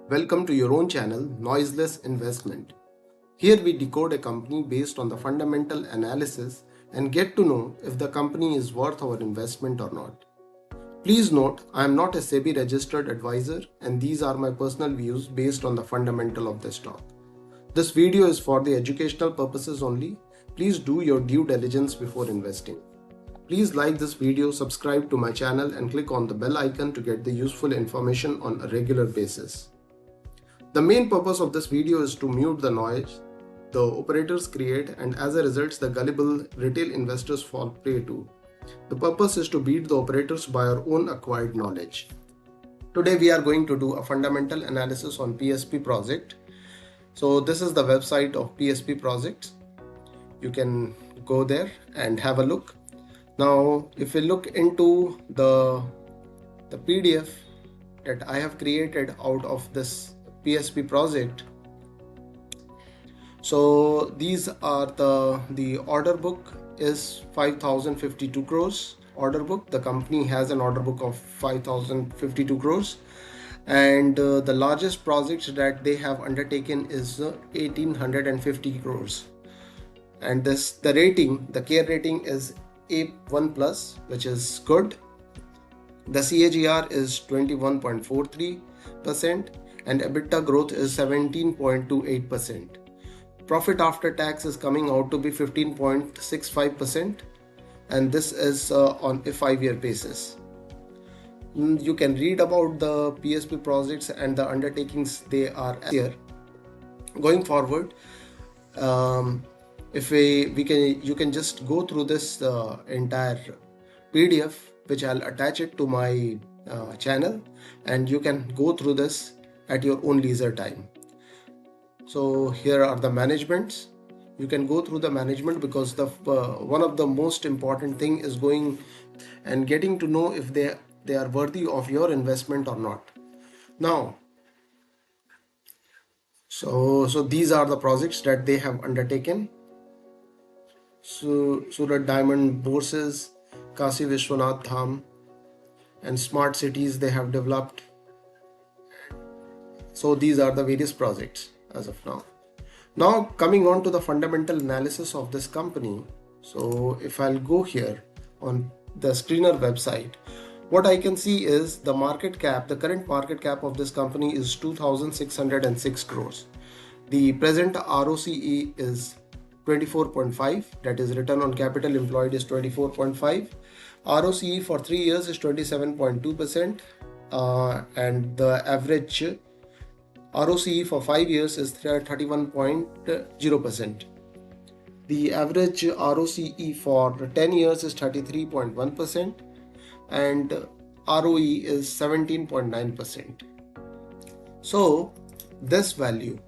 Welcome to your own channel, Noiseless Investment. Here we decode a company based on the fundamental analysis and get to know if the company is worth our investment or not. Please note, I am not a SEBI registered advisor and these are my personal views based on the fundamental of the stock. This video is for the educational purposes only. Please do your due diligence before investing. Please like this video, subscribe to my channel and click on the bell icon to get the useful information on a regular basis. The main purpose of this video is to mute the noise the operators create and as a result the gullible retail investors fall prey to. The purpose is to beat the operators by our own acquired knowledge. Today we are going to do a fundamental analysis on PSP Project. So this is the website of PSP Projects. You can go there and have a look. Now if we look into the PDF that I have created out of this PSP project, so these are the order book is 5052 crores order book. The company has an order book of 5052 crores and the largest project that they have undertaken is 1850 crores, and the care rating is A1 plus, which is good. The CAGR is 21.43% and EBITDA growth is 17.28%. Profit after tax is coming out to be 15.65%, and this is on a 5-year basis. You can read about the PSP projects and the undertakings they are here. Going forward, if you can just go through this entire PDF, which I'll attach it to my channel, and you can go through this at your own leisure time. So here are the managements. You can go through the management because the one of the most important thing is going and getting to know if they are worthy of your investment or not. Now, so these are the projects that they have undertaken. So Surat Diamond Bourses, Kasi Vishwanath Dham, and smart cities they have developed. So these are the various projects as of now. Now coming on to the fundamental analysis of this company. So if I'll go here on the screener website, what I can see is the market cap, the current market cap of this company is 2606 crores. The present ROCE is 24.5, that is return on capital employed is 24.5. ROCE for 3 years is 27.2%, and the average ROCE for 5 years is 31.0%. The average ROCE for 10 years is 33.1% and ROE is 17.9%. So this value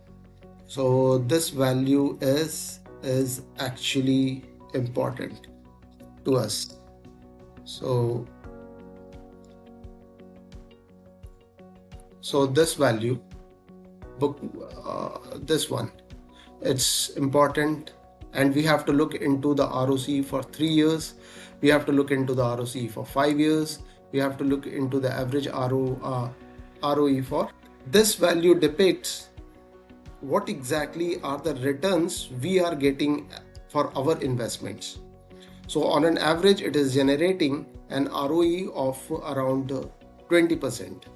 is actually important to us. So this value book, this one, it's important, and we have to look into the ROCE for 3 years. We have to look into the ROCE for 5 years. We have to look into the average ROE for. This value depicts what exactly are the returns we are getting for our investments. So on an average, it is generating an ROE of around 20%.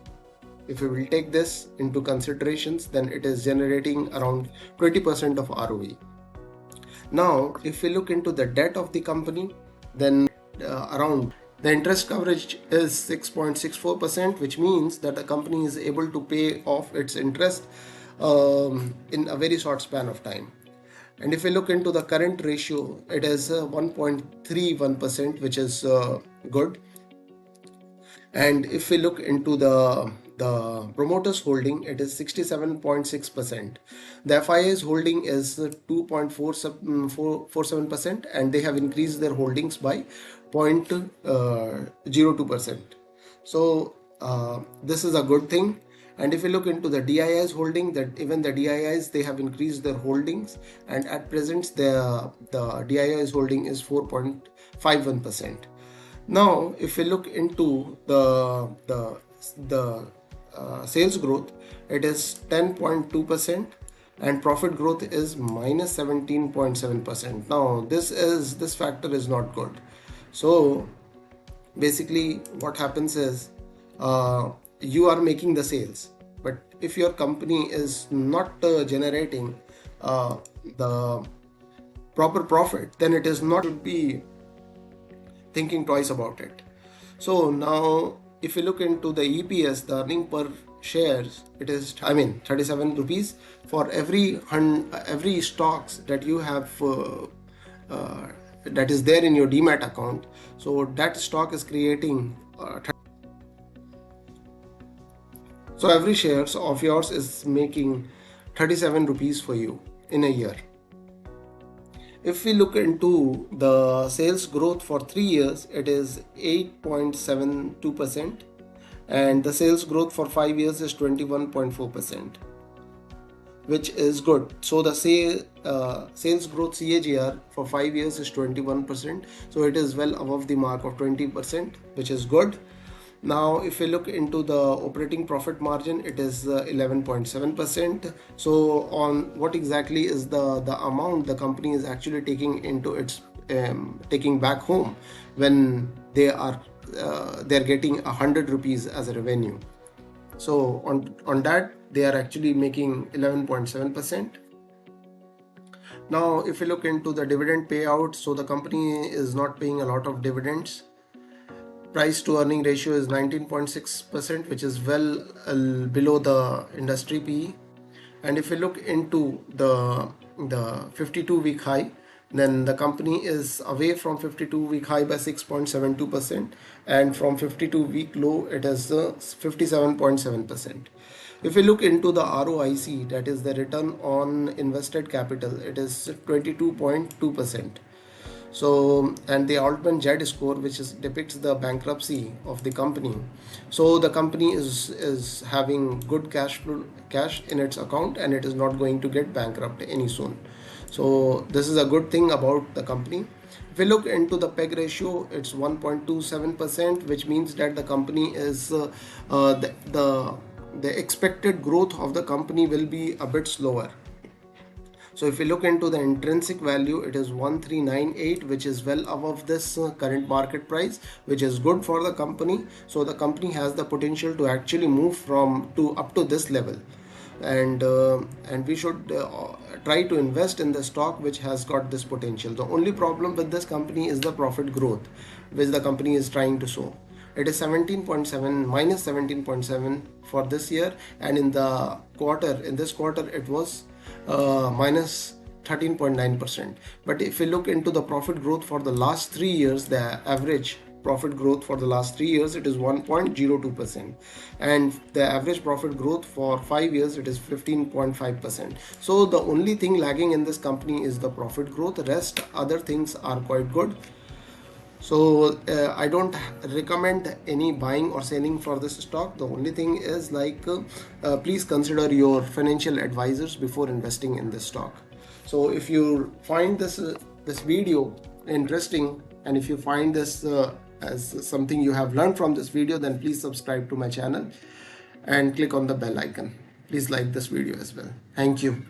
If we will take this into considerations, then it is generating around 20% of ROE. Now, if we look into the debt of the company, then around the interest coverage is 6.64%, which means that the company is able to pay off its interest in a very short span of time. And if we look into the current ratio, it is 1.31%, which is good. And if we look into the promoters holding, it is 67.6%. The FII's holding is 2.47%, and they have increased their holdings by 0.02%. So this is a good thing. And if we look into the DII's holding, that even the DII's, they have increased their holdings, and at present the DII's holding is 4.51%. Now, if we look into the sales growth, it is 10.2%, and profit growth is minus 17.7%. Now this factor is not good. So basically what happens is, you are making the sales, but if your company is not generating the proper profit, then it is not should be thinking twice about it. So now if you look into the EPS, the earning per shares, it is, I mean, 37 rupees for every stocks that you have that is there in your demat account. So that stock is creating so every shares of yours is making 37 rupees for you in a year. If we look into the sales growth for 3 years, it is 8.72%, and the sales growth for 5 years is 21.4%, which is good. So the sales growth CAGR for 5 years is 21%, so it is well above the mark of 20%, which is good. Now if we look into the operating profit margin, it is 11.7%. So on what exactly is the amount the company is actually taking into its taking back home when they're getting 100 rupees as a revenue. So on that they are actually making 11.7%. Now if we look into the dividend payout, so the company is not paying a lot of dividends. Price to earning ratio is 19.6%, which is well below the industry PE. And if we look into the 52-week high, then the company is away from 52-week high by 6.72%, and from 52-week low it is 57.7%. If we look into the ROIC, that is the return on invested capital, it is 22.2%. So, and the Altman Z score, which depicts the bankruptcy of the company. So the company is having good cash in its account, and it is not going to get bankrupt any soon. So this is a good thing about the company. If we look into the PEG ratio, it's 1.27%, which means that the company is the expected growth of the company will be a bit slower. So if we look into the intrinsic value, it is 1398, which is well above this current market price, which is good for the company. So the company has the potential to actually move up to this level, and we should try to invest in the stock which has got this potential. The only problem with this company is the profit growth which the company is trying to show. It is 17.7 minus 17.7 for this year, and in this quarter it was minus 13.9%. But if we look into the profit growth for the last 3 years, the average profit growth for the last 3 years, it is 1.02%, and the average profit growth for 5 years, it is 15.5%. So the only thing lagging in this company is the profit growth. The rest other things are quite good. So I don't recommend any buying or selling for this stock. The only thing is, like, please consider your financial advisors before investing in this stock. So if you find this video interesting, and if you find this as something you have learned from this video, then please subscribe to my channel and click on the bell icon. Please like this video as well. Thank you.